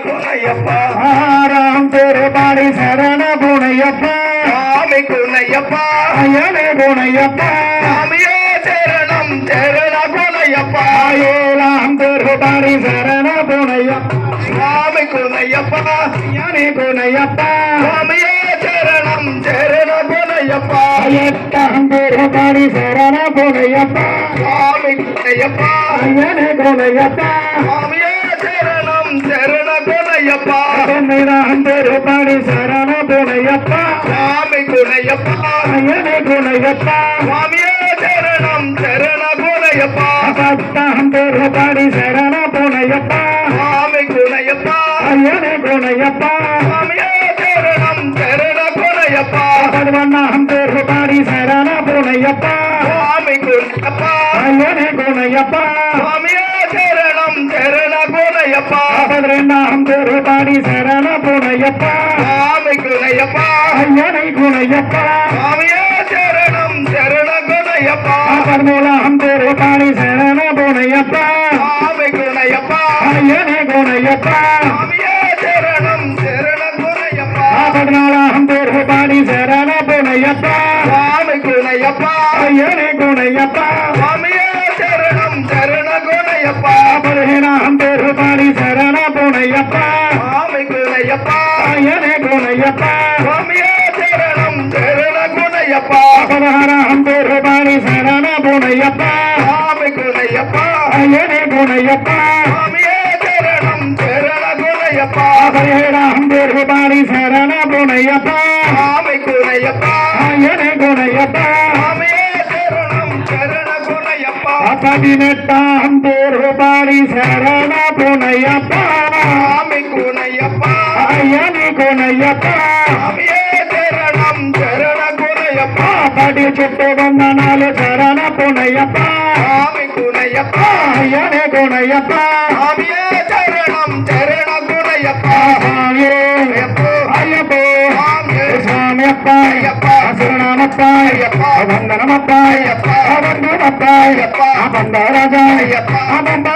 குணையப்பா ஆறாம் திருப்பாடி சரண குணையப்பா சாமி குணையப்பா ஐயனே குணையப்பா சாமியே சரணம் சரண குணையப்பா ஏழாம் திருப்பாடி சரண குணையப்பா சாமி குணையப்பா ஐயனே குணையப்பா சாமியே சரணம் சரண குணையப்பா எட்டாம் திருப்பாடி சரண குணையப்பா சாமி குணையப்பா ஐயனே குணையப்பா சாமியே சரணம் சரண குணையப்பா பன்னிரண்டாம் திருப்பாடி சரண குணையப்பா சாமி குணையப்பா ஐயனே குணையப்பா சாமியே சரணம் சரண குணையப்பா பத்தாம் திருப்பாடி சரண குணையப்பா சாமி குணையப்பா ஐயனே குணையப்பா சாமியே சரணம் சரண குணையப்பா பதினொன்னாம் திருப்பாடி சரண குணையப்பா சாமி குணையப்பா ஐயனே குணையப்பா சாமியே சரணம் சரண குணையப்பா பதினெண்டாம் திருப்பாடி சரண குணையப்பா சாமி குணையப்பா ஐயனை குணையப்பா சாமியே சரணம் சரண குணையப்பா பதிமூலாம் திருப்பாடி சரண குணையப்பா சாமி குணையப்பா ஐயனை குணையப்பா சாமியே சரணம் சரண குணையப்பா பதினாலாம் திருப்பாடி சரண குணையப்பா சாமி குணையப்பா ஐயனை குணையப்பா சாமியே சரணம் சரண குணையப்பா பதினேழாம் திருப்பாடி சரண குணையப்பா சாமி குணையப்பா ஐயனை குணையப்பா சாமியே சரணம் சரண குணையப்பா பதினாறாம் திருப்பாடி சரண குணையப்பா சாமி குணையப்பா ஐயனை குணையப்பா சாமியே சரணம் சரண குணையப்பா பதினேழாம் திருப்பாடி சரண குணையப்பா சாமி குணையப்பா ஐயனை குணையப்பா சாமியே சரணம் சரண குணையப்பா பதினெட்டாம் திருப்பாடி சரண குணையப்பா சாமி குணையப்பா ஐயனை குணையப்பா சாமியே சரணம் சரண குணையப்பா படி சுட்டு வந்த நாலு சரண குணையப்பா சாமி குணையப்பா ஐயனை குணையப்பா சாமியே சரணம் சரண குணையப்பா சாமியே ஐயப்போ சாமியே சாமியப்பா ஐயப்பா சரணமப்பா ஐயப்பா வந்தனமப்பா ஐயப்பா வந்தனப்பா ஐயப்பா வந்த ராஜா ஐயப்பா வந்த